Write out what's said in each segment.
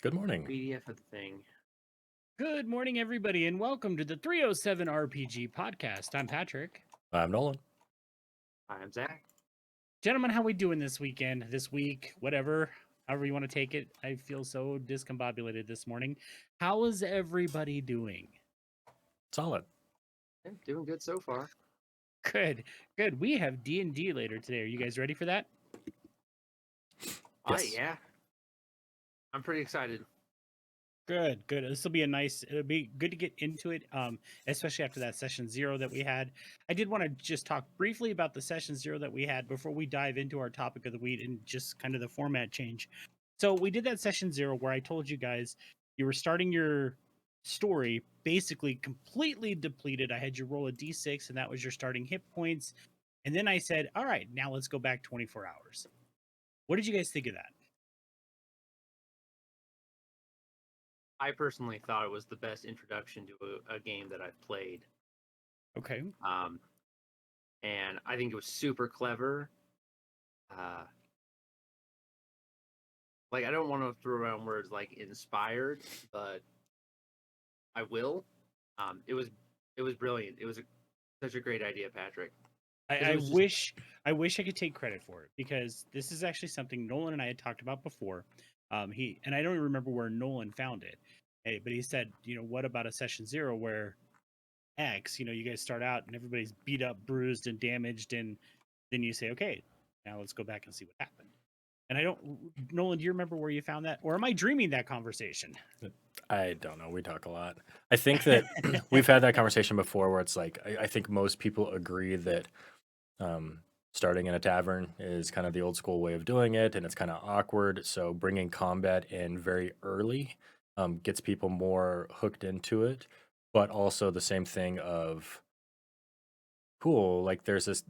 Good morning. PDF of the thing. Good morning, everybody, and welcome to the 307 RPG podcast. I'm Patrick. I'm Nolan. I'm Zach. Gentlemen, how we doing this weekend, this week, whatever, however you want to take it? I feel so discombobulated this morning. How is everybody doing? Solid. Yeah, doing good so far. Good, good. We have D&D later today. Are you guys ready for that? Yes. Yeah. I'm pretty excited. Good, good. This will be it'll be good to get into it, especially after that session 0 that we had. I did want to just talk briefly about the session 0 that we had before we dive into our topic of the week and just kind of the format change. So we did that session 0 where I told you guys you were starting your story basically completely depleted. I had you roll a d6 and that was your starting hit points. And then I said, all right, now let's go back 24 hours. What did you guys think of that? I personally thought it was the best introduction to a game that I've played. Okay. Um, and I think it was super clever. Like I don't want to throw around words like inspired, but I will. It was brilliant. It was such a great idea, Patrick. I, 'Cause it I was just wish I wish I could take credit for it because this is actually something Nolan and I had talked about before. He and I don't even remember where Nolan found it, but he said, what about a session 0 where X, you guys start out and everybody's beat up, bruised, and damaged, and then you say, okay, now let's go back and see what happened. And I don't, Nolan, do you remember where you found that, or am I dreaming that conversation? I don't know. We talk a lot. I think that we've had that conversation before where it's like, I think most people agree that starting in a tavern is kind of the old school way of doing it and it's kind of awkward. So bringing combat in very early gets people more hooked into it. But also the same thing of, cool, like there's this,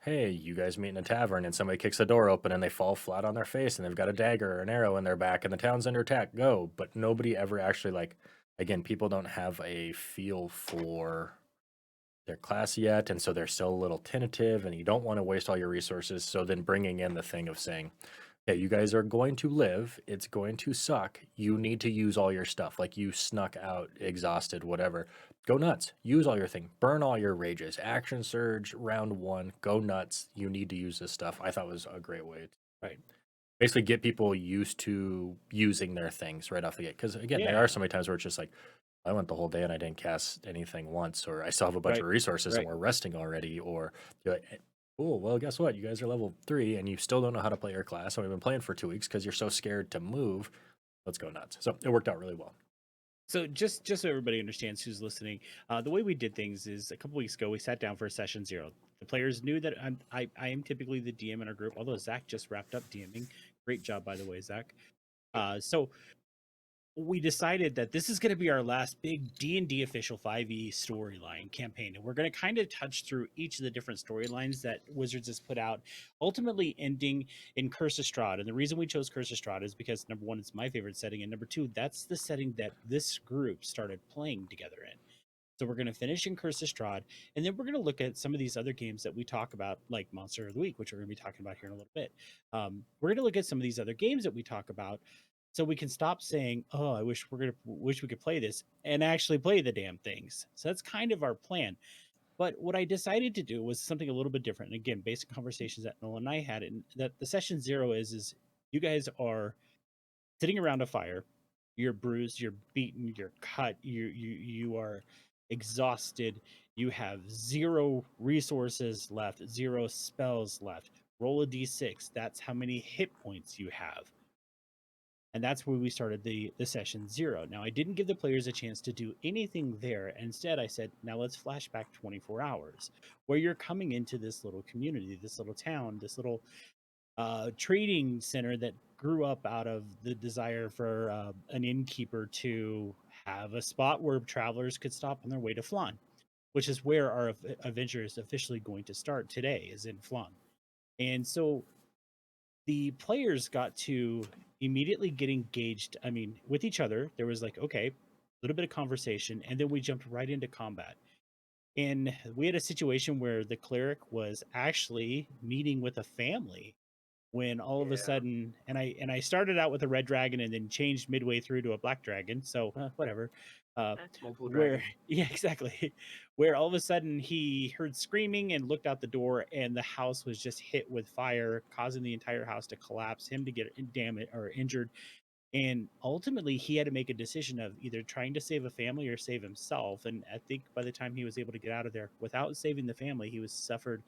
hey, you guys meet in a tavern and somebody kicks the door open and they fall flat on their face and they've got a dagger or an arrow in their back and the town's under attack, go. But nobody ever actually, like, again, people don't have a feel for their class yet, and so they're still a little tentative and you don't want to waste all your resources. So then bringing in the thing of saying, okay, you guys are going to live, it's going to suck, you need to use all your stuff, like you snuck out exhausted, whatever, go nuts, use all your thing, burn all your rages, action surge round 1, go nuts, you need to use this stuff. I thought was a great way to, right, basically get people used to using their things right off the gate, because again, there Yeah, are so many times where it's just like, I went the whole day and I didn't cast anything once, or I still have a bunch right, of resources and right. we're resting already, or you're like, cool, well, guess what? You guys are level 3 and you still don't know how to play your class. And we've been playing for 2 weeks because you're so scared to move. Let's go nuts. So it worked out really well. So just so everybody understands who's listening, the way we did things is a couple weeks ago we sat down for a session 0. The players knew that I am typically the DM in our group, although Zach just wrapped up DMing. Great job, by the way, Zach. So we decided that this is going to be our last big D&D official 5e storyline campaign, and we're going to kind of touch through each of the different storylines that Wizards has put out, ultimately ending in Curse of Strahd. And the reason we chose Curse of Strahd is because, number one, it's my favorite setting, and number two, that's the setting that this group started playing together in. So we're going to finish in Curse of Strahd, and then we're going to look at some of these other games that we talk about, like Monster of the Week, which we're going to be talking about here in a little bit. We're going to look at some of these other games that we talk about, so we can stop saying, "Oh, I wish we could play this," and actually play the damn things. So that's kind of our plan. But what I decided to do was something a little bit different. And again, basic conversations that Nolan and I had, and that the session 0 is you guys are sitting around a fire. You're bruised, you're beaten, you're cut, you are exhausted. You have 0 resources left, 0 spells left. Roll a d6. That's how many hit points you have. And that's where we started the session 0. Now I didn't give the players a chance to do anything there. Instead, I said, now let's flash back 24 hours, where you're coming into this little community, this little town, this little trading center that grew up out of the desire for an innkeeper to have a spot where travelers could stop on their way to Flan, which is where our adventure is officially going to start today, is in Flan. And so the players got to immediately get engaged. I mean, with each other, there was like, okay, a little bit of conversation, and then we jumped right into combat. And we had a situation where the cleric was actually meeting with a family when all of a Yeah. sudden, and I started out with a red dragon and then changed midway through to a black dragon, so whatever. Multiple Where dragons. yeah, exactly. Where all of a sudden he heard screaming and looked out the door, and the house was just hit with fire, causing the entire house to collapse, him to get damaged or injured, and ultimately he had to make a decision of either trying to save a family or save himself. And I think by the time he was able to get out of there without saving the family, he was suffered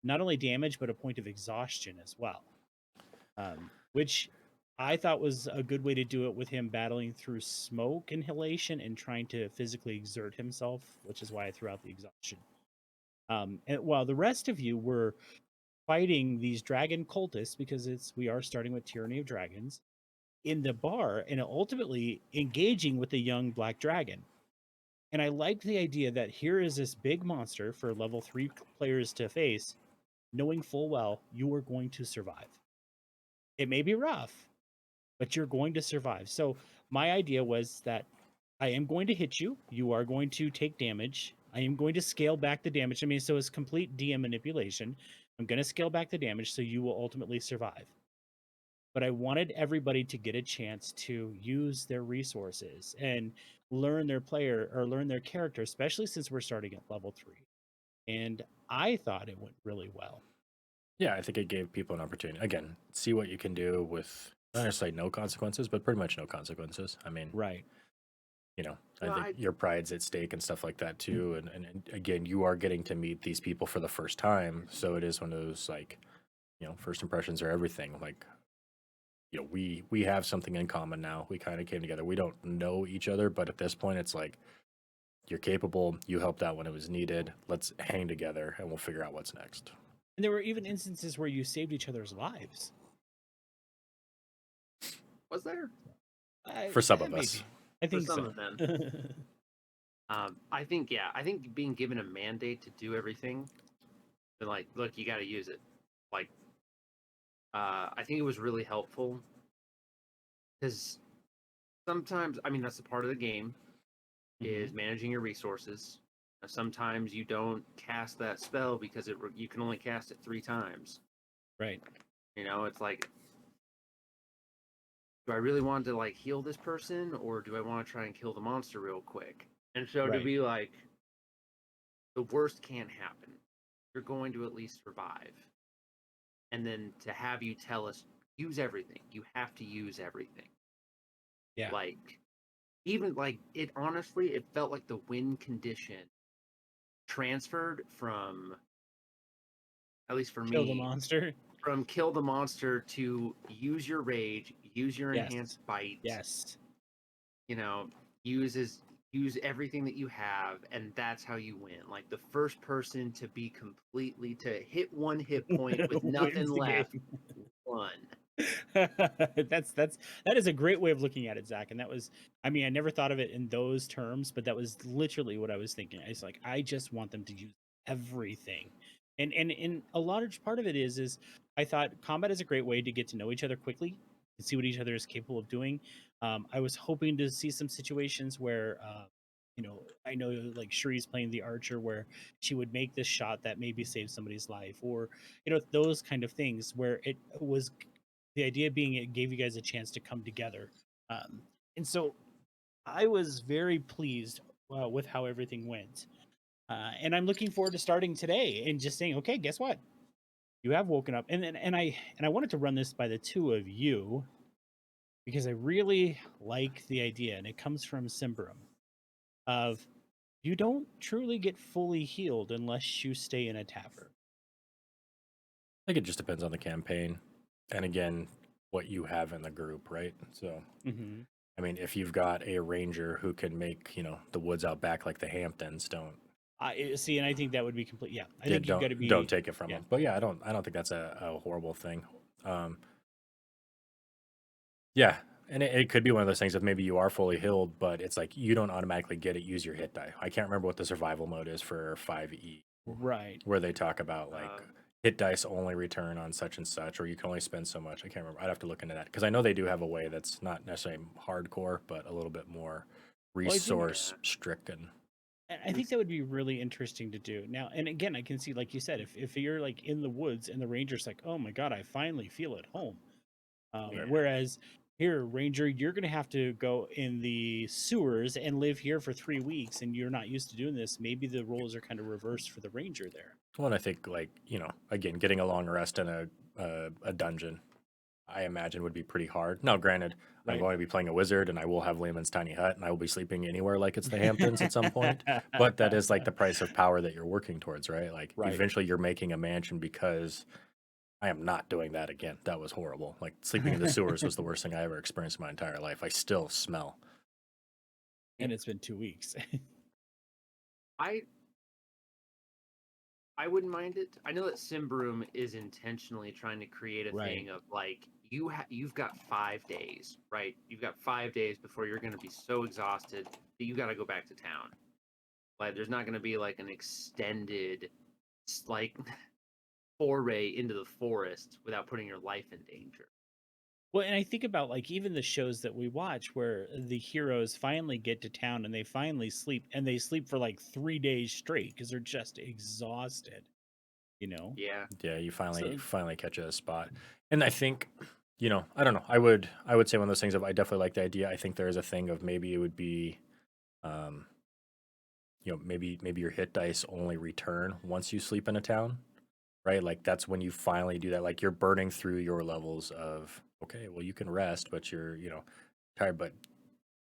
not only damage but a point of exhaustion as well, which I thought was a good way to do it, with him battling through smoke inhalation and trying to physically exert himself, which is why I threw out the exhaustion. And while the rest of you were fighting these dragon cultists, because we are starting with Tyranny of Dragons in the bar, and ultimately engaging with the young black dragon. And I liked the idea that here is this big monster for level 3 players to face, knowing full well you are going to survive. It may be rough, but you're going to survive. So my idea was that I am going to hit you. You are going to take damage. I am going to scale back the damage. I mean, so it's complete DM manipulation. I'm going to scale back the damage so you will ultimately survive. But I wanted everybody to get a chance to use their resources and learn their player or learn their character, especially since we're starting at level 3. And I thought it went really well. Yeah, I think it gave people an opportunity. Again, see what you can do with not necessarily no consequences, but pretty much no consequences. I mean, Right. I Well, think your pride's at stake and stuff like that too. And again, you are getting to meet these people for the first time. So it is one of those like, first impressions are everything. Like, we have something in common now. We kind of came together. We don't know each other, but at this point, it's like, you're capable. You helped out when it was needed. Let's hang together and we'll figure out what's next. And there were even instances where you saved each other's lives. Was there? For some of us. Maybe. I think For some so. of them. I think being given a mandate to do everything, and like, look, you got to use it. Like, I think it was really helpful because sometimes, I mean, that's a part of the game is managing your resources. Sometimes you don't cast that spell because you can only cast it 3 times. Right. It's like, do I really want to like heal this person, or do I want to try and kill the monster real quick? And so to Right. be like, the worst can't happen. You're going to at least survive. And then to have you tell us, use everything. You have to use everything. Yeah. Like, even like it honestly, it felt like the win condition transferred from, at least for Kill the me, monster. from kill the monster to use your rage, use your Yes. enhanced bite. Yes. Use everything that you have, and that's how you win. Like the first person to be completely to hit 1 hit point with nothing Wins the left game. won. That is a great way of looking at it, Zach. And that was, I mean, I never thought of it in those terms, but that was literally what I was thinking. I was like, I just want them to use everything. And a large part of it is I thought combat is a great way to get to know each other quickly and see what each other is capable of doing. I was hoping to see some situations where I know like Shuri's playing the archer, where she would make this shot that maybe saves somebody's life, or those kind of things, where it was the idea being it gave you guys a chance to come together. And so I was very pleased with how everything went. And I'm looking forward to starting today and just saying, okay, guess what? You have woken up. And I wanted to run this by the two of you because I really like the idea, and it comes from Symbarum, of you don't truly get fully healed unless you stay in a tavern. I think it just depends on the campaign. And again, what you have in the group, right? So, Mm-hmm. I mean, if you've got a ranger who can make, the woods out back like the Hamptons, don't I see, and I think that would be complete. Yeah, I yeah, think you've got to don't be. take it from Yeah, them. But yeah, I don't think that's a horrible thing. Um, yeah, and it could be one of those things of maybe you are fully healed, but it's like you don't automatically get it. Use your hit die. I can't remember what the survival mode is for 5e, right. where they talk about like hit dice only return on such and such, or you can only spend so much. I can't remember. I'd have to look into that because I know they do have a way that's not necessarily hardcore, but a little bit more Well, I think resource stricken. And I think that would be really interesting to do. Now, and again, I can see, like you said, if you're like in the woods and the ranger's like, oh my God, I finally feel at home. Yeah. Whereas here, Ranger, you're going to have to go in the sewers and live here for 3 weeks, and you're not used to doing this. Maybe the roles are kind of reversed for the Ranger there. Well, and I think like again, getting a long rest in a dungeon, I imagine would be pretty hard. Now, granted, I'm Right. going to be playing a wizard, and I will have Lehman's tiny hut, and I will be sleeping anywhere like it's the Hamptons at some point. But that is like the price of power that you're working towards, right? Like Right. eventually, you're making a mansion because I am not doing that again. That was horrible. Like sleeping in the sewers was the worst thing I ever experienced in my entire life. I still smell. And it's been 2 weeks. I I wouldn't mind it. I know that Simbroom is intentionally trying to create a Right. thing of like you've got 5 days, right? You've got 5 days before you're going to be so exhausted that you got to go back to town. Like there's not going to be like an extended like foray into the forest without putting your life in danger. Well, and I think about like even the shows that we watch where the heroes finally get to town and they finally sleep and they sleep for like 3 days straight because they're just exhausted, you know? Yeah. Yeah, you So, finally catch a spot. And I think, I don't know. I would say one of those things of I definitely like the idea. I think there is a thing of maybe it would be um, maybe your hit dice only return once you sleep in a town, right? Like that's when you finally do that. Like you're burning through your levels of okay, well you can rest, but you're, tired, but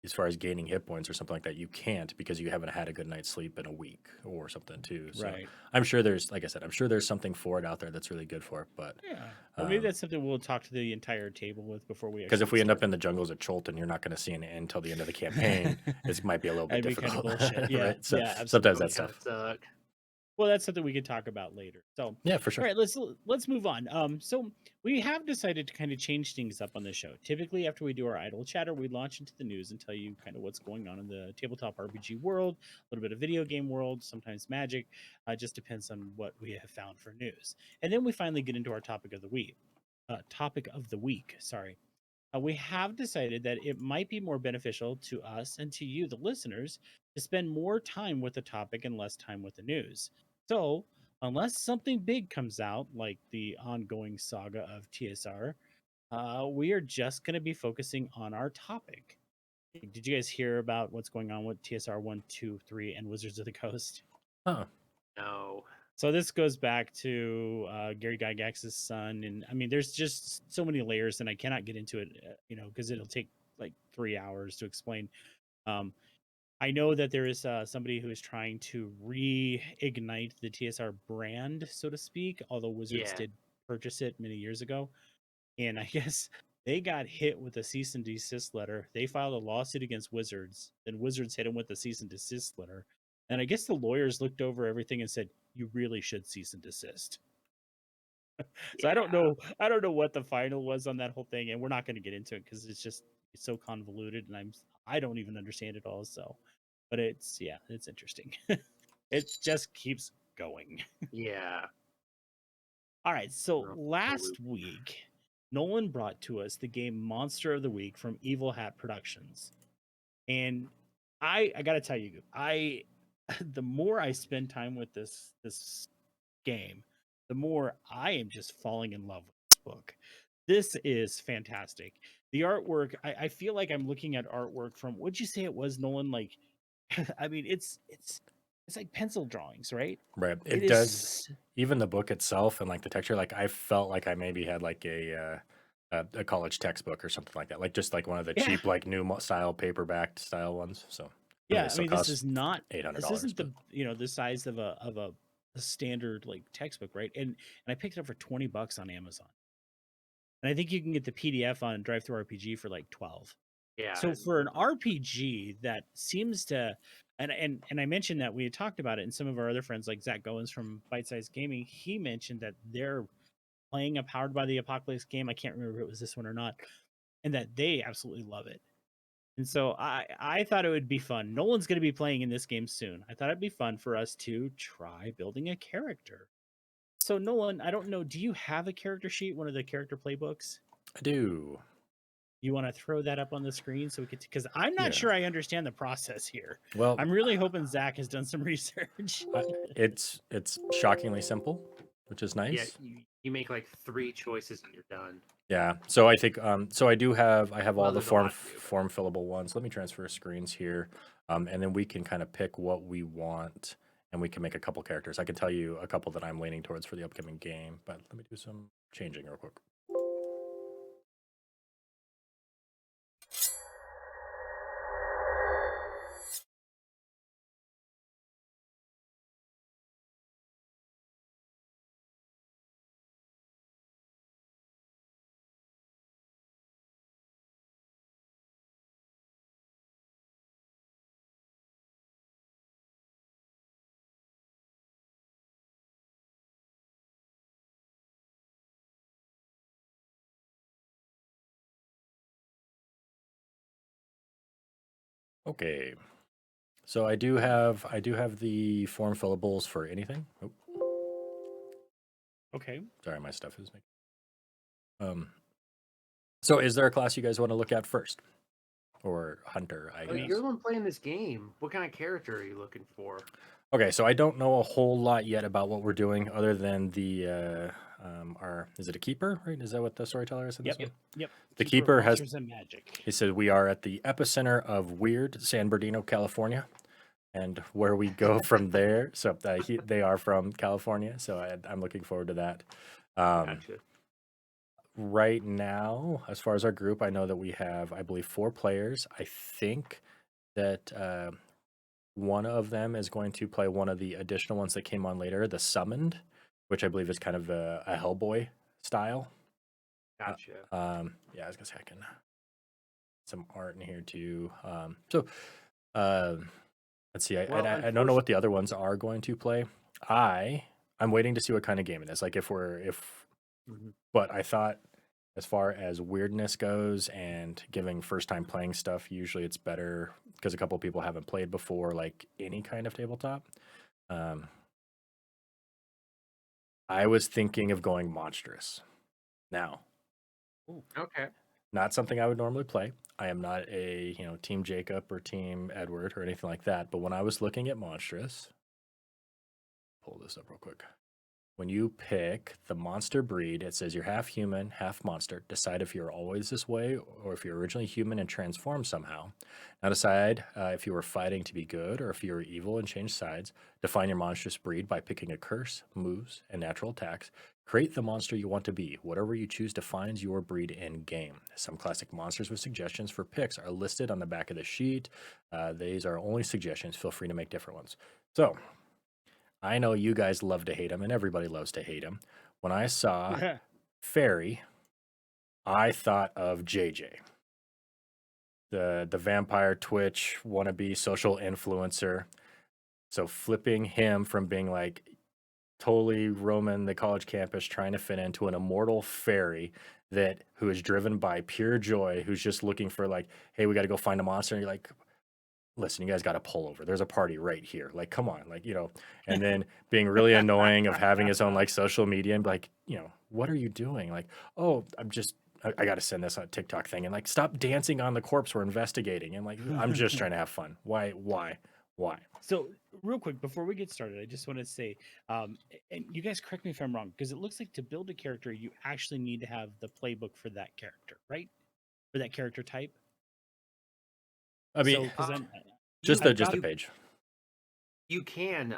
as far as gaining hit points or something like that, you can't because you haven't had a good night's sleep in a week or something too. So right. I'm sure there's, like I said, I'm sure there's something for it out there that's really good for it. But Yeah. Well, maybe um, that's something we'll talk to the entire table with before we because if actually we end up start. in the jungles of Cholton, you're not going to see an end until the end of the campaign. This might be a little bit That'd be kind of difficult, bullshit. Yeah. right? So Yeah, sometimes That that absolutely. would kind of stuff. suck. Well, that's something we can talk about later. So, all Yeah, for sure. right, let's move on. So we have decided to kind of change things up on the show. Typically, after we do our idle chatter, we launch into the news and tell you kind of what's going on in the tabletop RPG world, a little bit of video game world, sometimes magic. Just depends on what we have found for news, and then we finally get into our topic of the week. Sorry. We have decided that it might be more beneficial to us and to you, the listeners, to spend more time with the topic and less time with the news. So, unless something big comes out, like the ongoing saga of TSR, we are just going to be focusing on our topic. Did you guys hear about what's going on with TSR 1, 2, 3, and Wizards of the Coast? Oh, No. So this goes back to Gary Gygax's son, and I mean, there's just so many layers, and I cannot get into it, because it'll take like 3 hours to explain. Um, I know that there is somebody who is trying to reignite the TSR brand, so to speak, although Wizards Yeah. did purchase it many years ago, and I guess they got hit with a cease and desist letter. They filed a lawsuit against Wizards. Then Wizards hit them with a cease and desist letter. And I guess the lawyers looked over everything and said, "You really should cease and desist." So Yeah. I don't know what the final was on that whole thing, and we're not going to get into it because it's so convoluted, and I don't even understand it all. So, but it's interesting. It just keeps going. Yeah. All right, so No, totally. last week, Nolan brought to us the game Monster of the Week from Evil Hat Productions. And I got to tell you, I the more I spend time with this game, the more I am just falling in love with this book. This is fantastic. The artwork, I feel like I'm looking at artwork from what'd you say it was, Nolan? Like I mean, it's like pencil drawings, right? right. It It does. is Even the book itself and like the texture, like I felt like I maybe had like a college textbook or something like that, like just like one of the yeah. cheap like style paperback style ones. So I mean, Yeah, it I still mean, this costs is not this $800, isn't but the size of a standard like textbook, right? And I picked it up for 20 bucks on Amazon. And I think you can get the PDF on Drive Through RPG for like 12. Yeah. So for an RPG that seems to and I mentioned that we had talked about it, and some of our other friends like Zach Goins from Bite Size Gaming, he mentioned that they're playing a Powered by the Apocalypse game. I can't remember if it was this one or not, and that they absolutely love it. And so I thought it would be fun. Nolan's going to be playing in this game soon. I thought it'd be fun for us to try building a character. So Nolan, I don't know, do you have a character sheet, one of the character playbooks? I do. You want to throw that up on the screen so we could, because I'm not Yeah. sure I understand the process here. Well, I'm really hoping Zach has done some research. it's shockingly simple, which is Yeah, nice. you make like 3 choices and you're done. Yeah. So I think so I have all Well, the there's a lot to do, but- form fillable ones. Let me transfer screens here. And then we can kind of pick what we want and we can make a couple characters. I can tell you a couple that I'm leaning towards for the upcoming game, but let me do some changing real quick. Okay. So I do have the form fillables for anything. Oh, Okay. sorry, my stuff is making. So is there a class you guys want to look at first? Or hunter, I Oh, guess. you're the one playing this game. What kind of character are you looking for? Okay, so I don't know a whole lot yet about what we're doing other than the is it a keeper, right? Is that what the storyteller is in this one? Yep. The of keeper has Monsters and Magic. he said we are at the epicenter of weird San Bernardino, California, and where we go from there. So they are from California, so I'm looking forward to that. Gotcha. Right now, as far as our group, I know that we have, I believe, 4 players. I think that one of them is going to play one of the additional ones that came on later, the Summoned, which I believe is kind of a Hellboy style. Gotcha. Yeah, I was gonna say I can some art in here too. So let's see. Well, I don't know what the other ones are going to play. I'm waiting to see what kind of game it is. Like if Mhm. but I thought as far as weirdness goes and giving first time playing stuff, usually it's better because a couple of people haven't played before, like any kind of tabletop. Um, I was thinking of going monstrous. Now, Okay. not something I would normally play. I am not a Team Jacob or Team Edward or anything like that. But when I was looking at monstrous, pull this up real quick. When you pick the monster breed, it says you're half human, half monster. Decide if you're always this way or if you're originally human and transformed somehow. Now decide if you were fighting to be good or if you were evil and change sides. Define your monstrous breed by picking a curse, moves, and natural attacks. Create the monster you want to be. Whatever you choose defines your breed in game. Some classic monsters with suggestions for picks are listed on the back of the sheet. These are only suggestions. Feel free to make different ones. So, I know you guys love to hate him, and everybody loves to hate him. When I saw Fairy, I thought of JJ, the vampire Twitch wannabe social influencer. So flipping him from being like totally roaming the college campus trying to fit into an immortal fairy who is driven by pure joy, who's just looking for like, hey, we got to go find a monster. And you're like, listen, you guys got to pull over. There's a party right here. Like, come on, like, and then being really annoying of having his own like social media and like, what are you doing? Like, oh, I got to send this on TikTok thing and like, stop dancing on the corpse we're investigating. And like, I'm just trying to have fun. Why? So, real quick, before we get started, I just want to say, and you guys correct me if I'm wrong, because it looks like to build a character, you actually need to have the playbook for that character, right? For that character type. I mean, So, because I'm just I've the got- page. You can,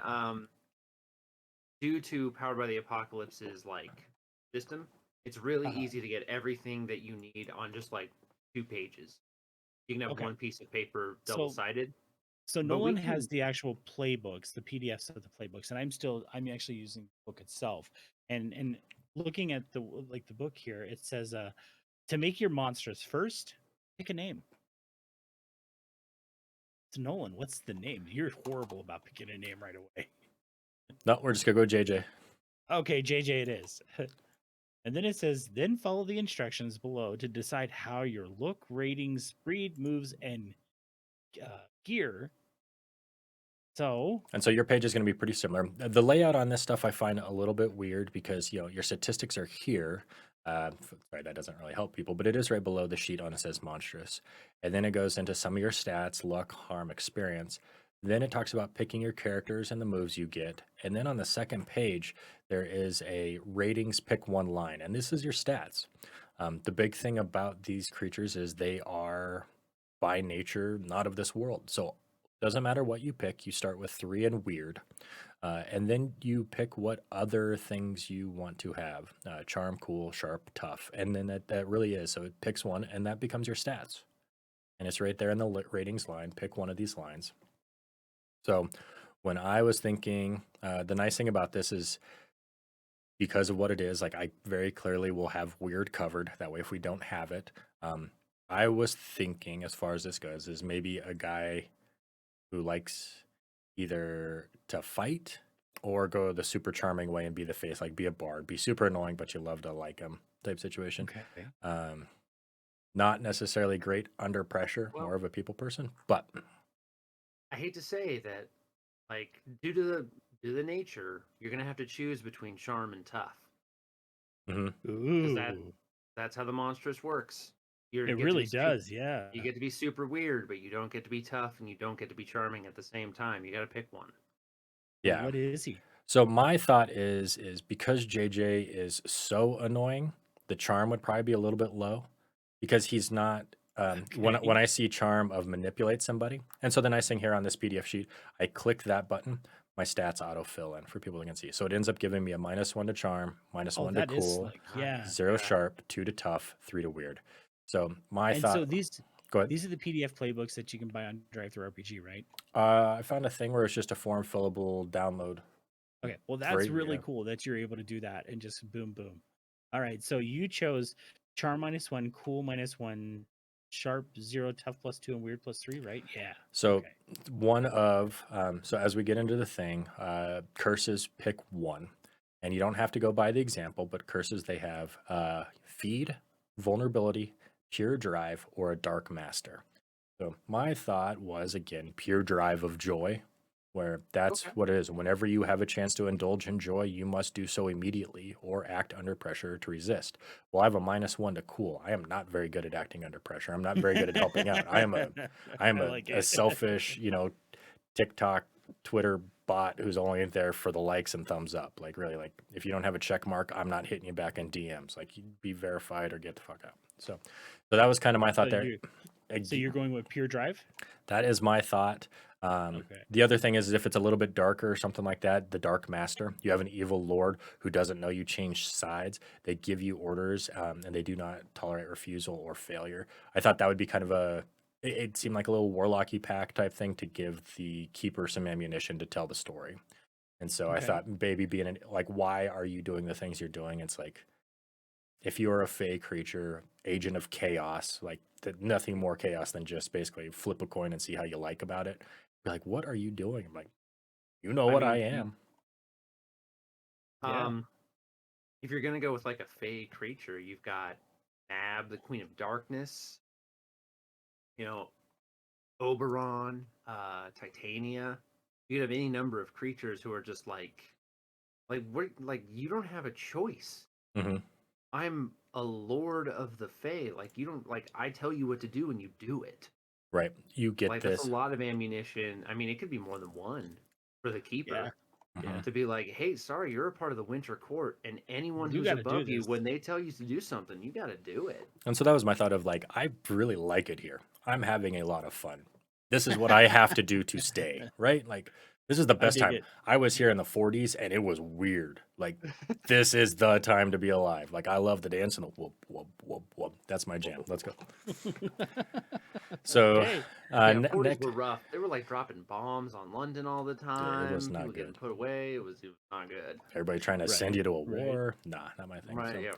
due to Powered by the Apocalypse's like system, it's really easy to get everything that you need on just like 2 pages. You can have Okay. one piece of paper So- double sided. So But we Nolan has can- the actual playbooks, the PDFs of the playbooks, and I'm actually using the book itself. And looking at the book here, it says to make your monsters first, pick a name. It's Nolan. What's the name? You're horrible about picking a name right away. No, we're just gonna go JJ. Okay, JJ it is. And then it says, then follow the instructions below to decide how your look, ratings, breed, moves, and gear. So And so your page is going to be pretty similar. The layout on this stuff I find a little bit weird because your statistics are here, Sorry, that doesn't really help people, but it is right below the sheet on it says monstrous. And then it goes into some of your stats, luck, harm, experience. Then it talks about picking your characters and the moves you get. And then on the second page, there is a ratings pick one line. And this is your stats. The big thing about these creatures is they are by nature not of this world. So doesn't matter what you pick, you start with 3 and weird. And then you pick what other things you want to have charm, cool, sharp, tough. And then that really is. So it picks one, and that becomes your stats. And it's right there in the ratings line. Pick one of these lines. So when I was thinking, the nice thing about this is because of what it is, like I very clearly will have weird covered. That way, if we don't have it, I was thinking, as far as this goes, is maybe a guy who likes either to fight or go the super charming way and be the face, like be a bard, be super annoying, but you love to like him type situation. Okay. Not necessarily great under pressure, Well- more of a people person, but I hate to say that, like due to the nature, you're gonna have to choose between charm and tough. Ooh, That's how the monstrous works. You it get to really be su- does. Yeah. You get to be super weird, but you don't get to be tough, and you don't get to be charming at the same time. You got to pick one. yeah. What is he? So my thought is because JJ is so annoying, the charm would probably be a little bit low because he's not. When Okay. when I see charm of manipulate somebody, and so the nice thing here on this PDF sheet, I click that button, my stats autofill in for people that can see. So it ends up giving me a -1 to charm, -1 Oh, to that is cool, like, yeah. 0 Yeah. sharp, 2 to tough, 3 to weird. So my And thought. so these Go ahead. these are the PDF playbooks that you can buy on Drive Through RPG, right? I found a thing where it's just a form fillable download. Okay. Well, that's Great, really yeah. cool that you're able to do that and just boom, boom. All right. So you chose Charm -1, Cool -1, Sharp 0, Tough +2, and Weird +3, right? Yeah. So Okay. one of so as we get into the thing, curses pick one, and you don't have to go by the example, but curses they have feed, vulnerability, pure drive, or a dark master. So my thought was again pure drive of joy, where that's Okay. what it is. Whenever you have a chance to indulge in joy, you must do so immediately or act under pressure to resist. Well, I have a -1 to cool. I am not very good at acting under pressure. I'm not very good at helping out. I am I a, like a it. selfish, TikTok, Twitter bot who's only there for the likes and thumbs up. Like really, like if you don't have a check mark, I'm not hitting you back in DMs. Like you be verified or get the fuck out. So that was kind of my thought So there. So you're going with Pure Drive? That is my thought. Okay. The other thing is if it's a little bit darker or something like that, the Dark Master, you have an evil lord who doesn't know you change sides. They give you orders and they do not tolerate refusal or failure. I thought that would be kind of it seemed like a little warlocky pack type thing to give the keeper some ammunition to tell the story. And so I Okay. thought, baby, being like, why are you doing the things you're doing? It's like, if you are a fey creature, agent of chaos, like nothing more chaos than just basically flip a coin and see how you like about it. Be like, what are you doing? I'm like, you know what I mean, am. Yeah. If you're gonna go with like a fey creature, you've got Nab, the Queen of Darkness. You know, Oberon, Titania. You could have any number of creatures who are just like you don't have a choice. hmm I'm a lord of the Fae. Like you don't like I tell you what to do and you do it. Right. You get Like this. that's a lot of ammunition. I mean, it could be more than one for the keeper. Mhm. To be like, hey, sorry, you're a part of the Winter Court, and anyone You who's gotta do above you, this. when they tell you to do something, you got to do it. And so that was my thought of like, I really like it here. I'm having a lot of fun. This is what I have to do to stay, right? Like, this is the best dig time. it. I was here in the 40s and it was weird. Like, this is the time to be alive. Like, I love the dance and the whoop, whoop, whoop, whoop. That's my jam. Let's go. So, Okay. Yeah, ne- 40s next, were rough. They were like dropping bombs on London all the time. was not People getting good. put away. It was not good. everybody trying to send Right, you to a right. war. Nah, not my thing. Right? So, Yeah.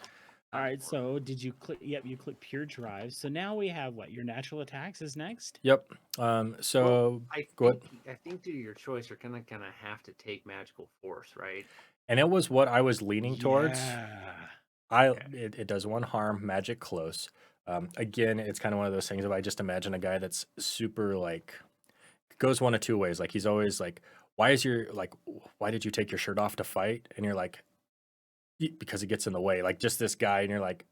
All right. So did you click? Yep, you click Pure Drive. So now we have what? Your natural attacks is next. yep. Well, So, go ahead. I think due to your choice, you're gonna have to take magical force, right? And it was what I was leaning towards. Yeah. It does one harm, magic close. Again, it's kind of one of those things. If I just imagine a guy that's super like goes one of two ways. Like he's always like, why did you take your shirt off to fight? And you're like, because he gets in the way. Like just this guy, and you're like,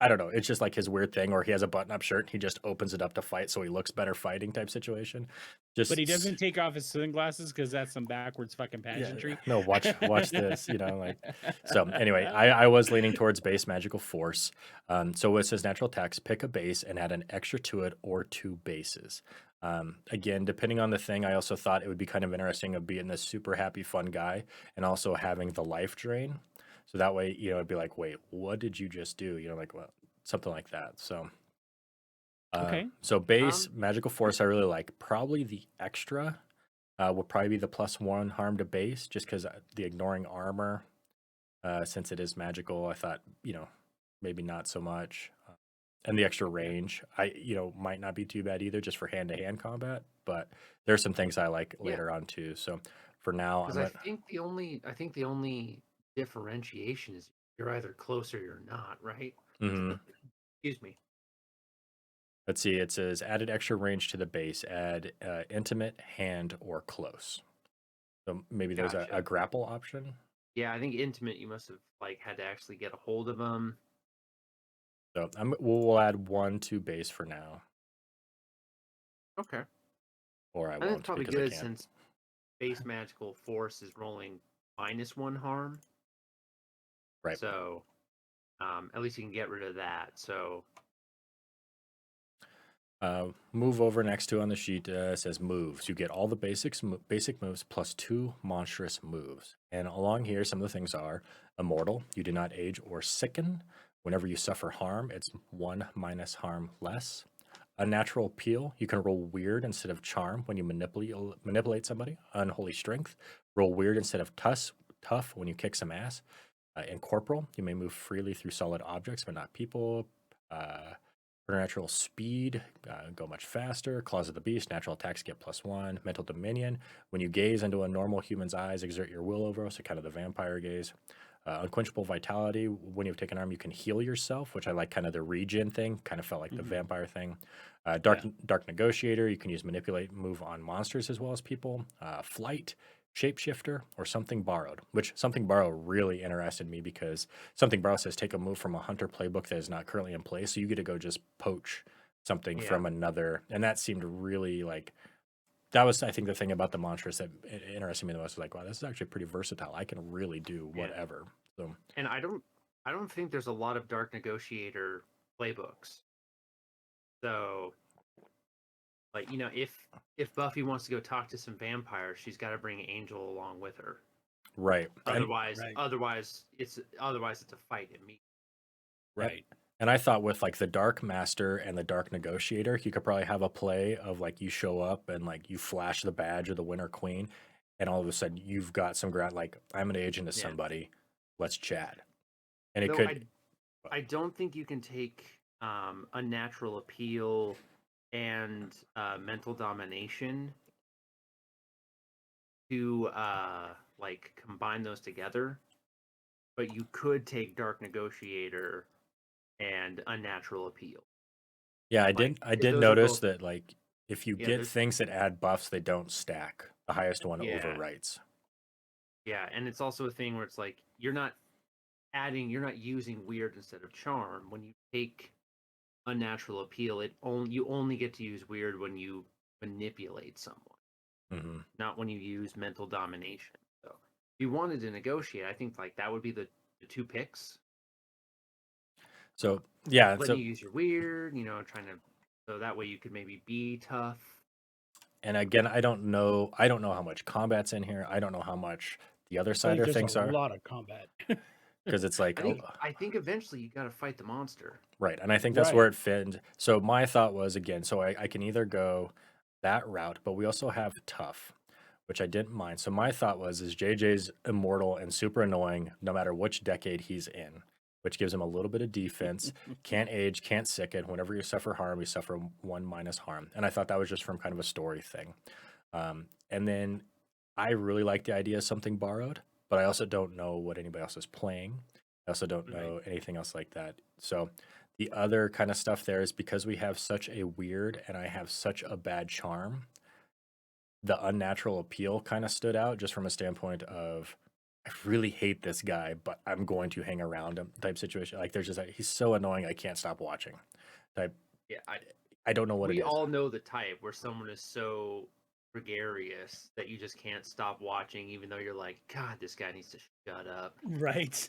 I don't know. It's just like his weird thing, or he has a button-up shirt and he just opens it up to fight, so he looks better fighting type situation. But he Just doesn't take off his sunglasses because that's some backwards fucking yeah, pageantry. no, watch this, like. So anyway, I was leaning towards base magical force. So it says natural attacks, pick a base and add an extra to it or 2 bases. Again, depending on the thing, I also thought it would be kind of interesting of being this super happy, fun guy and also having the life drain. So that way, it'd be like, wait, what did you just do? Like, well, something like that. So, Okay. so base magical force, I really like. Probably the extra will probably be the +1 harm to base, just because the ignoring armor, since it is magical, I thought maybe not so much. And the extra range, might not be too bad either, just for hand-to-hand combat. But there's some things I like Yeah, later on too. So for now, because I'm I think the only differentiation is you're either close or you're not, right? Mhm. Excuse me. Let's see. It says added extra range to the base. Add intimate, hand, or close. So maybe there's a Gotcha. grapple option. Yeah, I think intimate. You must have like had to actually get a hold of them. So we'll add 1 to base for now, Okay, or I I think it's won't probably because I good can't. since base magical force is rolling -1 harm. Right. So at least you can get rid of that. So Move over next to on the sheet says moves. You get all the basic moves plus 2 monstrous moves. And along here, some of the things are immortal. You do not age or sicken. Whenever you suffer harm, it's 1 minus harm less. Unnatural appeal. You can roll weird instead of charm when you manipulate somebody. Unholy strength. Roll weird instead of tough when you kick some ass. Incorporeal. You may move freely through solid objects, but not people. Supernatural speed, go much faster. Claws of the Beast, natural attacks get +1. Mental Dominion, when you gaze into a normal human's eyes, exert your will over us, so kind of the vampire gaze. Unquenchable Vitality, when you've taken harm, you can heal yourself, which I like kind of the regen thing, kind of felt like the vampire thing. Dark Negotiator, you can use Manipulate, move on monsters as well as people. Flight, Shapeshifter, or Something Borrowed, which Something Borrowed really interested me because Something Borrowed says take a move from a hunter playbook that is not currently in place. So you get to go just poach something yeah, from another. And that seemed really like, that was, I think, the thing about the monsters that interested me the most was like, wow, this is actually pretty versatile. I can really do yeah. whatever. So, And I don't think there's a lot of Dark Negotiator playbooks. So like if Buffy wants to go talk to some vampires, she's got to bring Angel along with her. right. Otherwise, Right. otherwise it's a fight in me. Right. And I thought with like the Dark Master and the Dark Negotiator, you could probably have a play of like you show up and like you flash the badge of the Winter Queen, and all of a sudden you've got some ground. Like I'm an agent of Yeah. somebody. Let's chat. And it Though could. I don't think you can take unnatural appeal and mental domination to like combine those together, but you could take Dark Negotiator and unnatural appeal. Yeah, I Like did those are notice both. that like if you Yeah, get things that add buffs, they don't stack. The highest one yeah, overwrites. yeah, and it's also a thing where it's like you're not using weird instead of charm. When you take unnatural appeal, you only get to use weird when you manipulate someone, Hmm. not when you use mental domination. So if you wanted to negotiate, I think like that would be the two picks. So yeah, Letting so you use your weird, trying to so that way you could maybe be tough. and again, I don't know how much combat's in here. I don't know how much the other I side think of there's a things are lot of combat. because it's like I think eventually you got to fight the monster. right, and I think that's where Right. it fit. So my thought was again, so I can either go that route, but we also have tough, which I didn't mind. So my thought was is JJ's immortal and super annoying no matter which decade he's in, which gives him a little bit of defense. Can't age, can't sicken. Whenever you suffer harm, you suffer 1 minus harm. And I thought that was just from kind of a story thing. And then I really like the idea of something borrowed, but I also don't know what anybody else is playing. I also don't Right. know anything else like that. So the other kind of stuff there is because we have such a weird and I have such a bad charm, the unnatural appeal kind of stood out just from a standpoint of I really hate this guy, but I'm going to hang around him type situation. Like there's just he's so annoying, I can't stop watching. Type. Yeah, I don't know what it we is. all know the type where someone is so gregarious that you just can't stop watching, even though you're like, God, this guy needs to shut up. Right.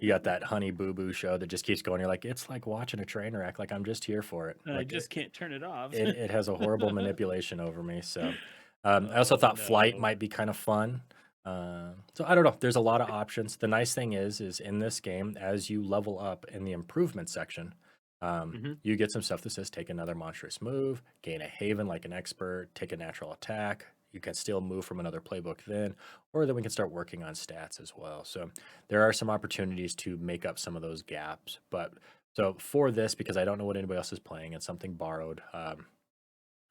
You got that Honey Boo Boo show that just keeps going. You're like, it's like watching a train wreck. Like I'm just here for it. I Like just can't turn it off. it has a horrible manipulation over me. So I also Oh, thought flight no. might be kind of fun. So I don't know. There's a lot of options. The nice thing is in this game, as you level up in the improvement section, you get some stuff that says take another monstrous move, gain a haven like an expert, take a natural attack. You can still move from another playbook then, or then we can start working on stats as well. So there are some opportunities to make up some of those gaps. But so for this, because I don't know what anybody else is playing, it's something borrowed. I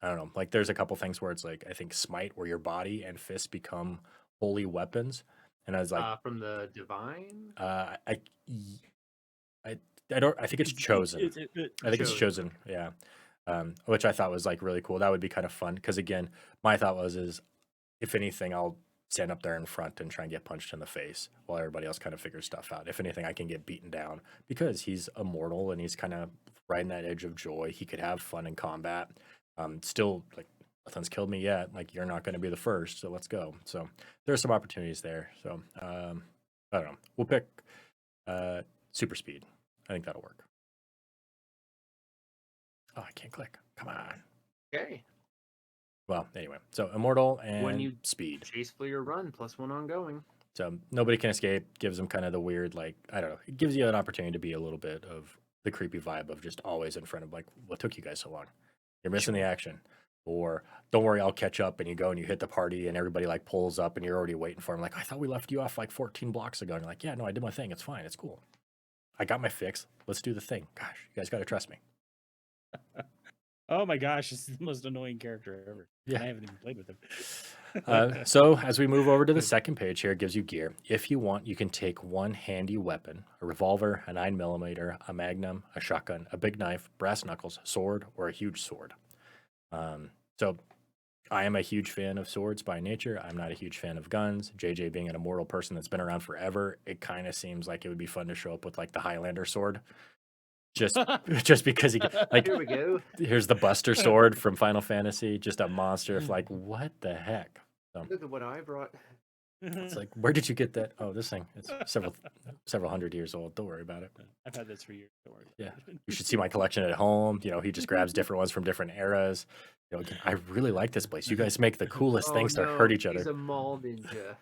don't know. Like there's a couple things where it's like I think smite, where your body and fists become holy weapons, and I was like, From the divine. uh, I, I, I don't. I think it's chosen. I think it's chosen. Yeah. Which I thought was like really cool. That would be kind of fun because again, my thought is if anything, I'll stand up there in front and try and get punched in the face while everybody else kind of figures stuff out. If anything, I can get beaten down because he's immortal and he's kind of riding that edge of joy. He could have fun in combat. Still, like nothing's killed me yet. Like you're not going to be the first, so let's go. So there's some opportunities there. So I don't know. We'll pick super speed. I think that'll work. Oh, I can't click. Come on. Okay. Well, anyway, so immortal When and you speed. chase, flee, or run, +1 ongoing. So nobody can escape. Gives them kind of the weird, like I don't know. It gives you an opportunity to be a little bit of the creepy vibe of just always in front of like, what took you guys so long? You're missing the action. Or don't worry, I'll catch up. And you go and you hit the party, and everybody like pulls up, and you're already waiting for them. Like I thought we left you off like 14 blocks ago. And you're like, yeah, no, I did my thing. It's fine. It's cool. I got my fix. Let's do the thing. Gosh, you guys got to trust me. Oh my gosh, this is the most annoying character ever. Yeah. I haven't even played with him. So as we move over to the second page here, it gives you gear. If you want, you can take one handy weapon, a revolver, a 9mm, a magnum, a shotgun, a big knife, brass knuckles, sword, or a huge sword. So I am a huge fan of swords by nature. I'm not a huge fan of guns. JJ being an immortal person that's been around forever, it kind of seems like it would be fun to show up with like the Highlander sword. Just because he like Here we go. here's the Buster sword from Final Fantasy, just a monster. If like what the heck? So Look at what I brought. it's like, where did you get that? Oh, this thing. It's several hundred years old. Don't worry about it. I've had this for years. Don't worry. Yeah, you should see my collection at home. You know, he just grabs different ones from different eras. You know, again, I really like this place. You guys make the coolest things to hurt each He's other. a mall ninja.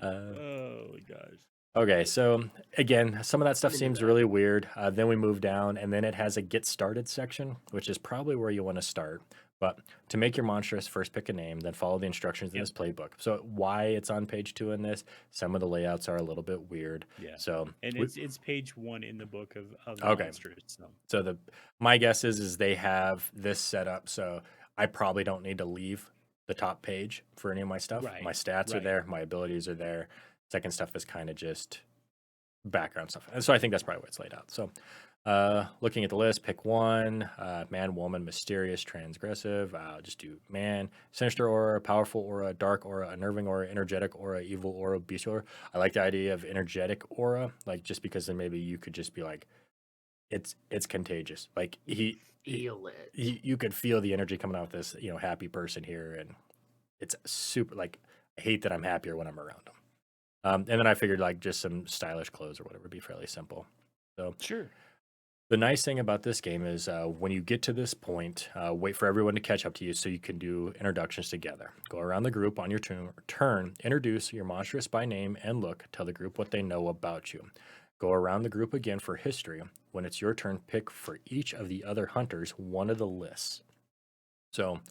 Oh my gosh. Okay, so again, some of that stuff Into seems that. really weird. Then we move down, and then it has a get started section, which is probably where you want to start. But to make your monstrous, first pick a name, then follow the instructions in this playbook. So why it's on page 2 in this? Some of the layouts are a little bit weird. Yeah. So And it's page 1 in the book of Okay. monsters. So my guess is they have this set up. So I probably don't need to leave the top page for any of my stuff. Right, My stats are right. there, my abilities are there. Second stuff is kind of just background stuff. And so I think that's probably why it's laid out. So looking at the list, pick one, man, woman, mysterious, transgressive. I'll just do man, sinister aura, powerful aura, dark aura, unnerving aura, energetic aura, evil aura, beast aura. I like the idea of energetic aura, like just because then maybe you could just be like, it's contagious. Like Feel it. you could feel the energy coming out of this, happy person here, and it's super. Like I hate that I'm happier when I'm around them. And then I figured like just some stylish clothes or whatever would be fairly simple. So Sure. the nice thing about this game is when you get to this point, wait for everyone to catch up to you so you can do introductions together. Go around the group on your turn, introduce your monstrous by name and look, tell the group what they know about you. Go around the group again for history. When it's your turn, pick for each of the other hunters one of the lists. So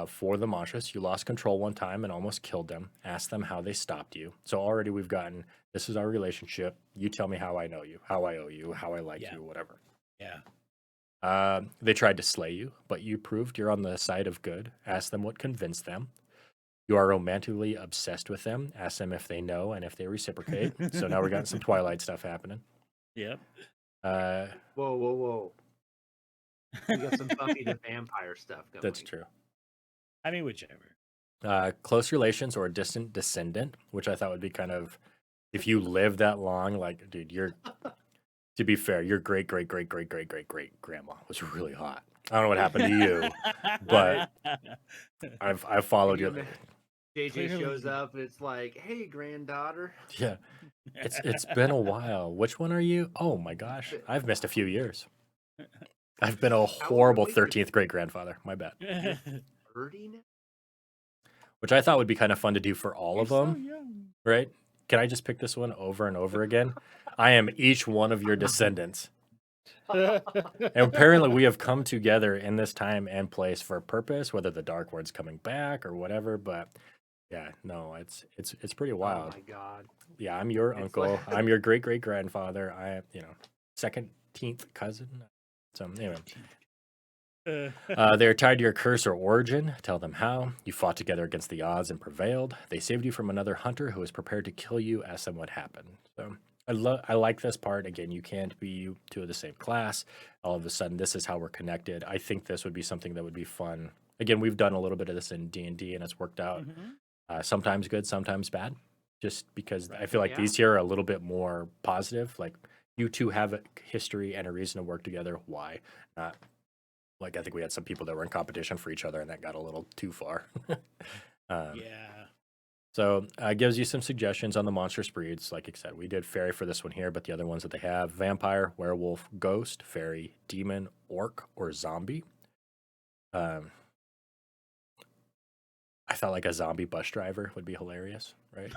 for the monstrous, you lost control one time and almost killed them. Ask them how they stopped you. So already we've gotten, this is our relationship. You tell me how I know you, how I owe you, how I like Yeah. you, whatever. Yeah. They tried to slay you, but you proved you're on the side of good. Ask them what convinced them. You are romantically obsessed with them. Ask them if they know and if they reciprocate. So now we're getting some Twilight stuff happening. Yep. Whoa, whoa, whoa. We got some Buffy the Vampire stuff going. That's true. I mean, whichever. Close relations or a distant descendant, which I thought would be kind of, if you live that long, like, dude, to be fair, your great great great great great great great grandma was really hot. I don't know what happened to you, but I've Can followed you you. imagine? JJ shows Clearly. up and it's like, "Hey, granddaughter." Yeah, it's been a while. Which one are you? Oh my gosh, But I've missed a few years. I've been a how old? horrible Wait, you're 13th great grandfather. My bad. you're 30 now. Which I thought would be kind of fun to do for all You're of so them, young. right? Can I just pick this one over and over again? I am each one of your descendants. And apparently we have come together in this time and place for a purpose, whether the dark word's coming back or whatever, but yeah, no, it's pretty Oh wild. my god. Yeah, I'm your It's uncle. like I'm your great great grandfather. I am, 17th cousin. So anyway, they are tied to your curse or origin. Tell them how. You fought together against the odds and prevailed. They saved you from another hunter who was prepared to kill you as somewhat happened. So I like this part. Again, you can't be two of the same class. All of a sudden, this is how we're connected. I think this would be something that would be fun. Again, we've done a little bit of this in D&D, and it's worked out. Mhm. Sometimes good, sometimes bad. Just because I Right. feel like Yeah. these here are a little bit more positive. Like you two have a history and a reason to work together. Why not? Like I think we had some people that were in competition for each other, and that got a little too far. Yeah. So it gives you some suggestions on the monstrous breeds. Like I said, we did fairy for this one here, but the other ones that they have: vampire, werewolf, ghost, fairy, demon, orc, or zombie. Um, I thought like a zombie bus driver would be hilarious, right?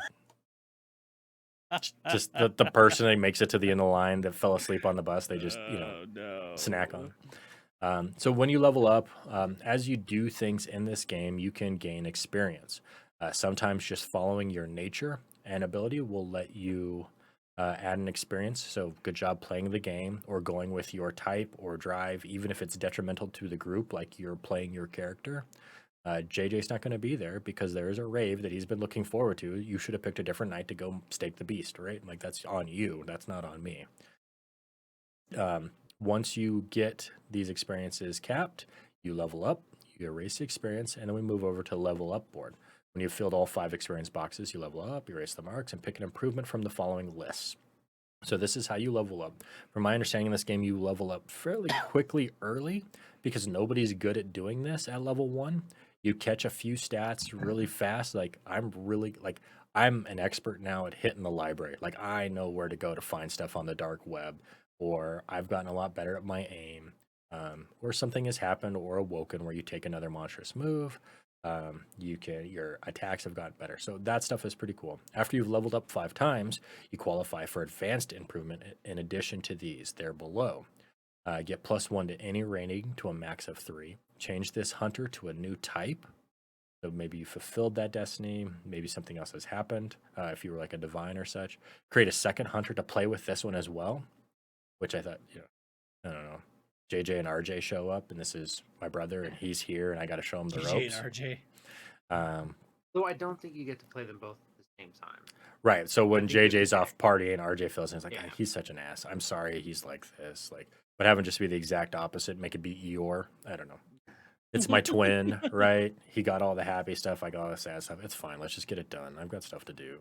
Just the person that makes it to the end of the line that fell asleep on the bus, they just Oh no. snack on. So when you level up, as you do things in this game, you can gain experience. Sometimes just following your nature and ability will let you add an experience. So good job playing the game or going with your type or drive, even if it's detrimental to the group, like you're playing your character. JJ's not going to be there because there is a rave that he's been looking forward to. You should have picked a different night to go stake the beast, right? Like that's on you. That's not on me. Once you get these experiences capped, you level up, you erase the experience, and then we move over to level up board. When you've filled all 5 experience boxes, you level up, you erase the marks, and pick an improvement from the following lists. So this is how you level up. From my understanding in this game, you level up fairly quickly early because nobody's good at doing this at level 1. You catch a few stats really fast. I'm an expert now at hitting the library. Like I know where to go to find stuff on the dark web, or I've gotten a lot better at my aim, or something has happened or awoken where you take another monstrous move. Your attacks have gotten better. So that stuff is pretty cool. After you've leveled up 5 times, you qualify for advanced improvement in addition to these. They're below. Get +1 to any rating to a max of 3. Change this hunter to a new type. So maybe you fulfilled that destiny. Maybe something else has happened. If you were like a divine or such, create a second hunter to play with this one as well. Which I thought, I don't know. JJ and RJ show up, and this is my brother, and he's here, and I got to show him the JJ ropes. and RJ. Though I don't think you get to play them both at the same time. Right. So when think you JJ's can off partying, RJ feels and he's like, Yeah. "Ah, he's such an ass. I'm sorry he's like this. Like, but having just be the exact opposite, make it be Eeyore. I don't know. It's my twin, right? He got all the happy stuff. I got all the sad stuff. It's fine. Let's just get it done. I've got stuff to do.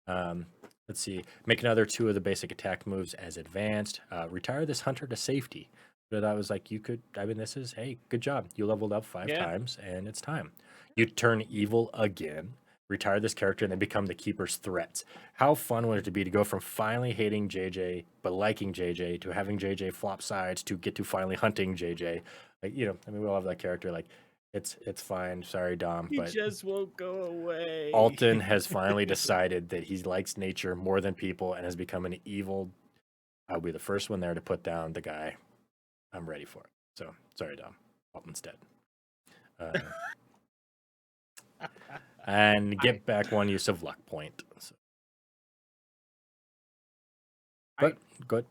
Um, let's see. Make another 2 of the basic attack moves as advanced. Retire this hunter to safety. But I was like, you could. I mean, this is hey, good job. You leveled up 5 Yeah. times, and it's time. You turn evil again. Retire this character, and then become the keeper's threats. How fun would it be to go from finally hating JJ but liking JJ to having JJ flop sides to get to finally hunting JJ? Like, I mean, we all have that character. Like, it's fine. Sorry, Dom, He but just won't go away. Alton has finally decided that he likes nature more than people and has become an evil. I'll be the first one there to put down the guy. I'm ready for it. So sorry, Dom. Alton's dead. And get back 1 use of luck point. So. But good.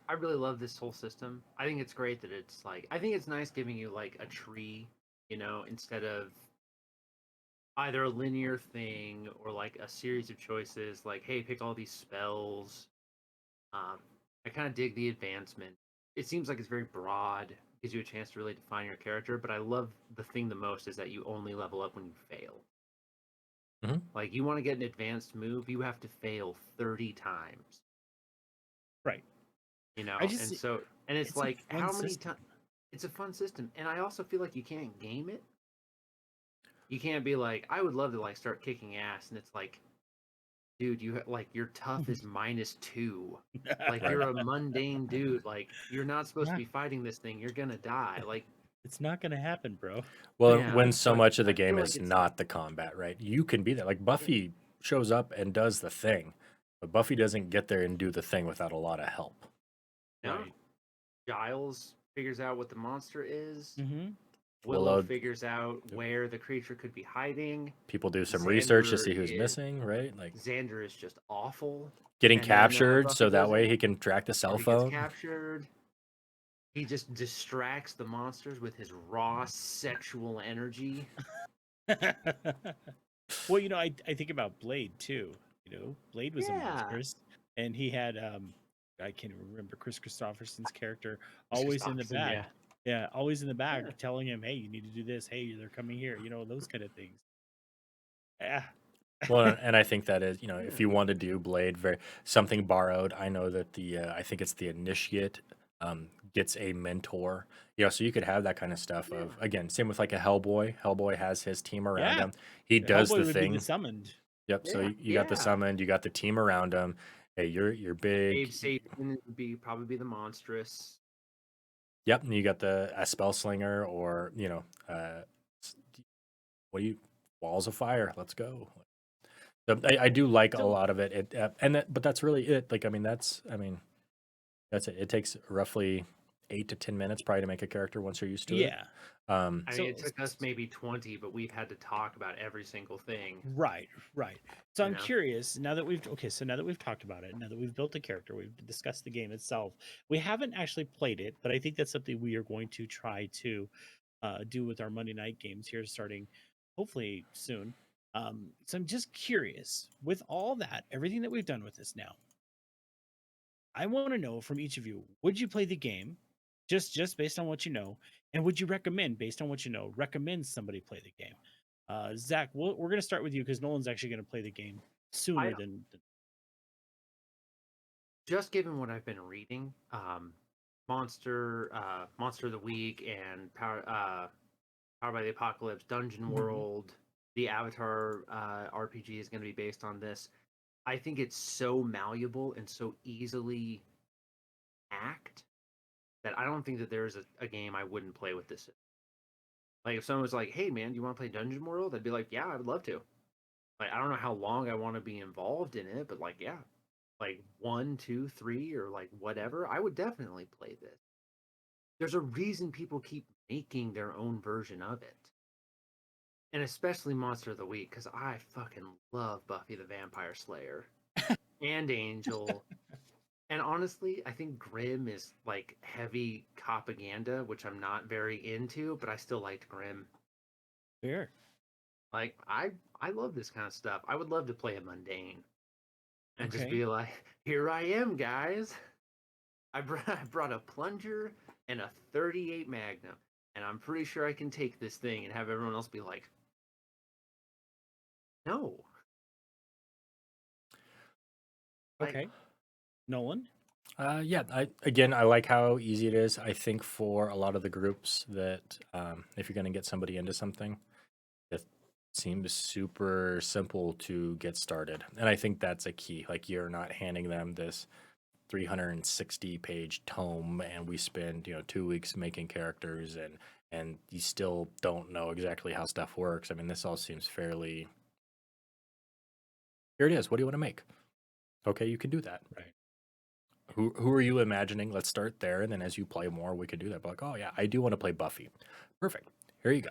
I really love this whole system. I think it's great that it's like I think it's nice giving you like a tree, instead of either a linear thing or like a series of choices. Like, hey, pick all these spells. I kind of dig the advancement. It seems like it's very broad, gives you a chance to really define your character. But I love the thing the most is that you only level up when you fail. Mhm. Like you want to get an advanced move, you have to fail 30 times. Right. You I know, just and so and it's it's a like fun how many system. times? It's a fun system, and I also feel like you can't game it. You can't be like, I would love to like start kicking ass, and it's like, dude, like your tough is -2. Like Right. you're a mundane dude. Like you're not supposed to Not be fighting this thing. You're gonna die. Like it's not gonna happen, bro. Well, yeah. when So so much of the I feel game like is it's like not the combat, right? You can be there. Like yeah, Buffy shows up and does the thing, but Buffy doesn't get there and do the thing without a lot of help. no. Right. Giles figures out what the monster is. Mm-hmm. Willow Willow, figures out where the creature could be hiding. people do some research to Xander see who's is missing, right? Like Xander is just awful. getting And then captured Buffy so that goes way he in. can track the cell He gets phone. captured. He just distracts the monsters with his raw sexual energy. Well, I think about Blade too. Blade was a Yeah. monstrous, and he had I can't even remember Chris Christopherson's character Chris always in the Christopherson, back. yeah. Yeah, always in the Yeah. back, telling him, "Hey, you need to do this. Hey, they're coming here." Those kind of things. Yeah. Well, and I think that is, if Yeah. you want to do Blade, very something borrowed. I know that I think it's the initiate gets a mentor. So you could have that kind of stuff. Yeah. Of again, same with like a Hellboy. Hellboy has his team around Yeah. him. He does Hellboy the would be the thing. summoned. Yep. So Yeah. you got the Yeah. summoned. You got the team around him. Hey, you're Abe big. Sapien would probably be the monstrous. Yep. And you got a spell slinger, or s- what do you walls of fire? Let's go. So I do like a So lot of it. But that's really it. Like that's it. It takes roughly 8 to 10 minutes probably to make a character once you're used to it. Yeah. Um, I mean, So it took us maybe 20, but we've had to talk about every single thing. right, right. So You I'm know, curious now that we've talked about it, now that we've built the character, we've discussed the game itself. We haven't actually played it, but I think that's something we are going to try to do with our Monday night games here, starting hopefully soon. So I'm just curious, with all that, everything that we've done with this now, I want to know from each of you: would you play the game, just based on what you know, and would you recommend, based on what you know, recommend somebody play the game? Zach, we're going to start with you because Nolan's actually going to play the game I sooner than. just given what I've been reading, Monster of the Week, and Powered by the Apocalypse, Dungeon Mhm. World, the Avatar RPG is going to be based on this. I think it's so malleable and so easily hacked that I don't think that there's a game I wouldn't play with this. Like if someone was like, "Hey man, do you want to play Dungeon World?" I'd be like, "Yeah, I would love to." Like I don't know how long I want to be involved in it, but like yeah, like 1, 2, 3, or like whatever, I would definitely play this. There's a reason people keep making their own version of it, and especially Monster of the Week because I fucking love Buffy the Vampire Slayer and Angel. And honestly, I think Grimm is like heavy propaganda, which I'm not very into, but I still liked Grimm. Fair. Like I love this kind of stuff. I would love to play a mundane and just Okay. be like, "Here I am, guys. I brought a plunger and a 38 Magnum, and I'm pretty sure I can take this thing." And have everyone else be like, "No." Like Okay. Nolan. yeah, I like how easy it is. I think for a lot of the groups that if you're going to get somebody into something, it seems super simple to get started, and I think that's a key. Like you're not handing them this 360-page tome, and we spend 2 weeks making characters, and you still don't know exactly how stuff works. I mean, this all seems fairly. Here it is. What do you want to make? Okay, you can do that. Right. Who are you imagining? Let's start there, and then as you play more, we could do that. But like, oh yeah, I do want to play Buffy. Perfect. Here you go.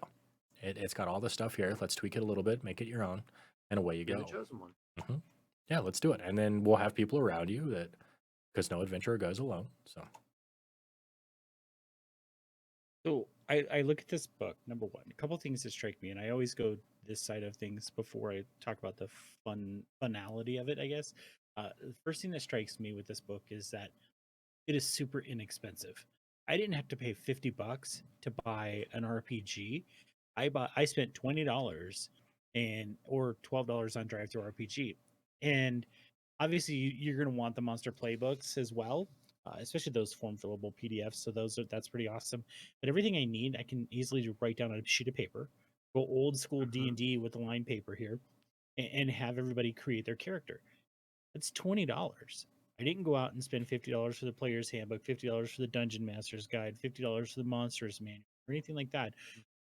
It's got all the stuff here. Let's tweak it a little bit, make it your own, and away you you're the go. chosen one. hmm Yeah, let's do it. And then we'll have people around you that because no adventurer goes alone. So So I look at this book. Number one, a couple things that strike me, and I always go this side of things before I talk about the funality of it. I guess the first thing that strikes me with this book is that it is super inexpensive. I didn't have to pay $50 to buy an RPG. I spent $20 and or $12 on Drive Through RPG. And obviously, you're going to want the monster playbooks as well, especially those form fillable PDFs. So that's pretty awesome. But everything I need, I can easily write down on a sheet of paper, go old school D&D with the line paper here, and have everybody create their character. It's $20. I didn't go out and spend $50 for the player's handbook, $50 for the dungeon master's guide, $50 for the monsters manual, or anything like that.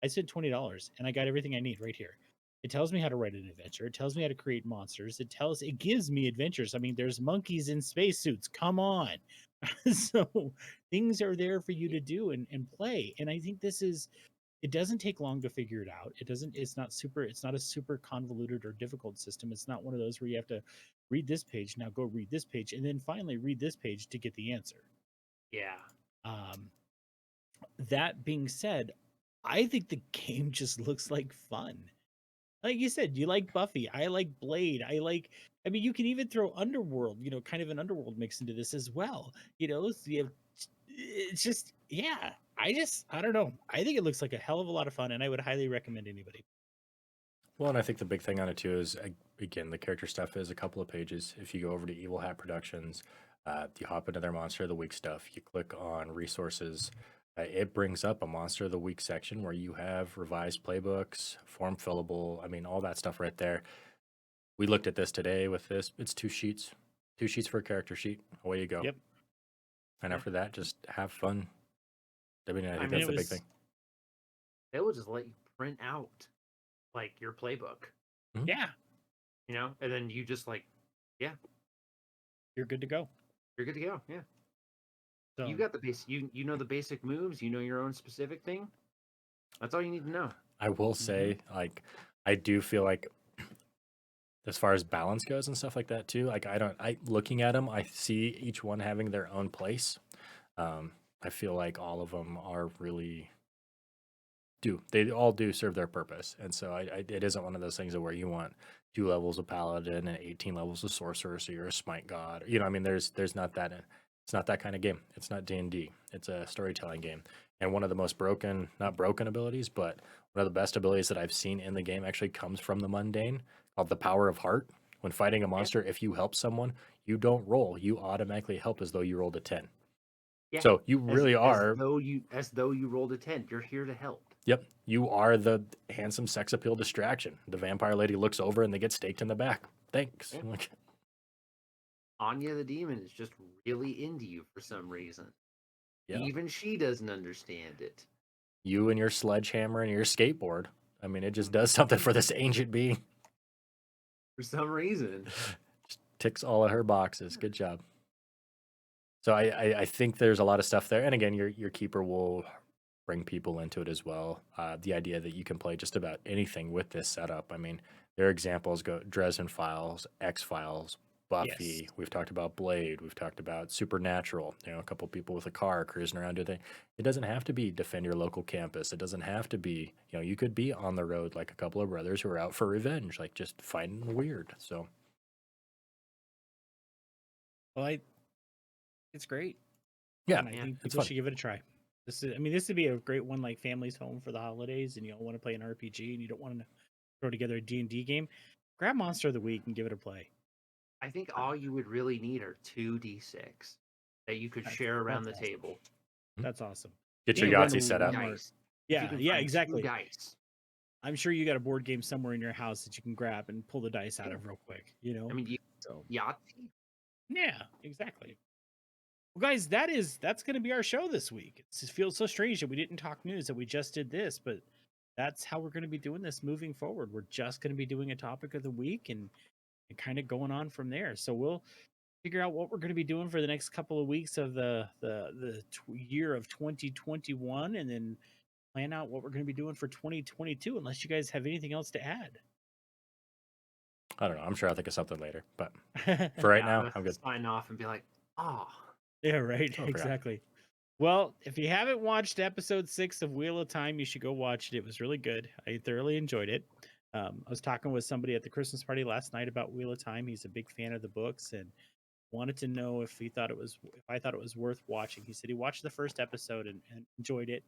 I spent $20 and I got everything I need right here. It tells me how to write an adventure. It tells me how to create monsters. It gives me adventures. I mean, there's monkeys in spacesuits. Come on. So things are there for you to do and play. And I think it doesn't take long to figure it out. It's not a super convoluted or difficult system. It's not one of those where you have to read this page, now go read this page, and then finally read this page to get the answer. Yeah. Um, that being said, I think the game just looks like fun. Like you said, you like Buffy. I like Blade. I mean, you can even throw Underworld, kind of an Underworld mix into this as well. So you have, it's just, yeah. I don't know. I think it looks like a hell of a lot of fun, and I would highly recommend anybody. Well, and I think the big thing on it too is, again, the character stuff is a couple of pages. If you go over to Evil Hat Productions, you hop into their Monster of the Week stuff, you click on resources, it brings up a Monster of the Week section where you have revised playbooks, form fillable, I mean, all that stuff right there. We looked at this today with this. It's 2 sheets for a character sheet. Away you go. Yep. And Yeah. after that, just have fun. I mean, I think mean, that's it the big was- thing. They will just let you print out like your playbook, Yeah, and then you just like, you're good to go. you're good to go. Yeah. So You got the base. You know the basic moves. You know your own specific thing. That's all you need to know. I will say, like, I do feel like as far as balance goes and stuff like that too, like looking at them, I see each one having their own place. I feel like all of them are really they all do serve their purpose, and so it isn't one of those things where you want 2 levels of paladin and 18 levels of sorcerer, so you're a smite god. I mean, there's not that. It's not that kind of game. It's not D&D. It's a storytelling game, and one of the most not broken abilities, but one of the best abilities that I've seen in the game actually comes from the mundane, called the Power of Heart. When fighting a monster, if you help someone, you don't roll. You automatically help as though you rolled a 10. Yeah. So you really are. As though you rolled a 10. You're here to help. Yep, you are the handsome sex appeal distraction. The vampire lady looks over and they get staked in the back. Thanks. Yeah. Like, Anya the demon is just really into you for some reason. yeah, Even she doesn't understand it. you and your sledgehammer and your skateboard. I mean, it just does something for this ancient being. For some reason. Just ticks all of her boxes. Good job. So I think there's a lot of stuff there. And again, your keeper will bring people into it as well. The idea that you can play just about anything with this setup. I mean, their examples go Dresden Files, X Files, Buffy. Yes. We've talked about Blade. We've talked about Supernatural. A couple people with a car cruising around doing things. It doesn't have to be defend your local campus. It doesn't have to be, you could be on the road like a couple of brothers who are out for revenge, like just fighting weird. So, well, it's great. yeah, And I think it's people fun. should give it a try. This would be a great one, like families home for the holidays, and you all want to play an RPG, and you don't want to throw together a D&D game. Grab Monster of the Week and give it a play. I think all you would really need are 2d6 that you could share around the that's awesome. table. That's awesome. Get your Yeah, run Yahtzee a set up. Walmart. Dice. If you Yeah, can yeah, find two exactly. dice. I'm sure you got a board game somewhere in your house that you can grab and pull the dice out Yeah. of real quick. I mean, So Yahtzee. yeah, exactly. Well, guys, that's going to be our show this week. It feels so strange that we didn't talk news, that we just did this, but that's how we're going to be doing this moving forward. We're just going to be doing a topic of the week and kind of going on from there. So we'll figure out what we're going to be doing for the next couple of weeks of the year of 2021, and then plan out what we're going to be doing for 2022. Unless you guys have anything else to add. I don't know. I'm sure I'll think of something later, but for right now, I'm good. Sign off and be like, oh. Yeah, right. Oh, I forgot. Exactly. Well, if you haven't watched episode 6 of Wheel of Time, you should go watch it. It was really good. I thoroughly enjoyed it. I was talking with somebody at the Christmas party last night about Wheel of Time. He's a big fan of the books and wanted to know if I thought it was worth watching. He said he watched the first episode and enjoyed it.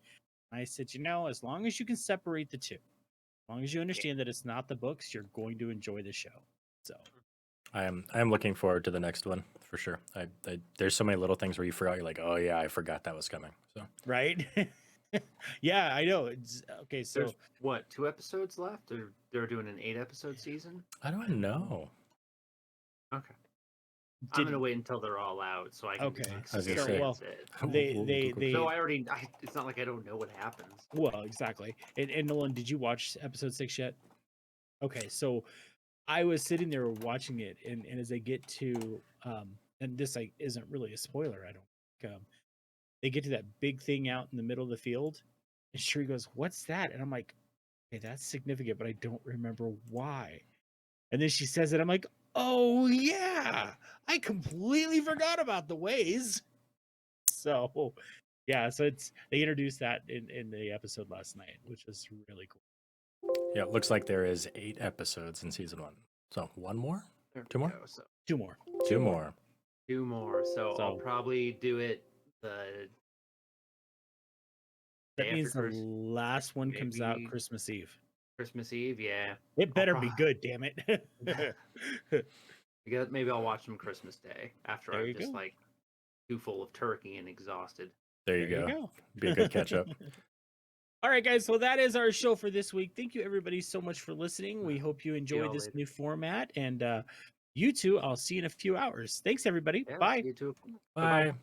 I said, as long as you can separate the two, long as you understand that it's not the books, you're going to enjoy the show. So I am looking forward to the next one for sure. There's so many little things where you forgot. You're like, oh yeah, I forgot that was coming. So right. Yeah, I know. It's okay. So There's what, 2 episodes left, or they're doing an 8-episode season? I don't know. Okay. I'm gonna wait until they're all out so I can Okay. I was gonna So, say. well, it. they So it's not like I don't know what happens. well, exactly. And Nolan, did you watch episode 6 yet? Okay, so I was sitting there watching it, and as they get to and this like isn't really a spoiler, I don't think. They get to that big thing out in the middle of the field, and Sheree goes, "What's that?" And I'm like, "Okay, that's significant, but I don't remember why." And then she says it. I'm like, "Oh yeah, I completely forgot about the ways." So, yeah, so they introduced that in the episode last night, which was really cool. Yeah, it looks like there is 8 episodes in season 1. So one more, There 2 we more, go, so 2 more. 2 more. 2 more. So I'll So- probably do it the That day means after the last one comes out maybe- Christmas Eve. Christmas Eve. Yeah. It better be prob- good, damn it. Maybe I'll watch them Christmas Day after There I'm you just go. like too full of turkey and exhausted. There you go. Be a good catch up. All right, guys. Well, that is our show for this week. Thank you, everybody, so much for listening. We hope you enjoy y'all this later. new format. And you two, I'll see you in a few hours. Thanks, everybody. Yeah, Bye. see you too. Bye.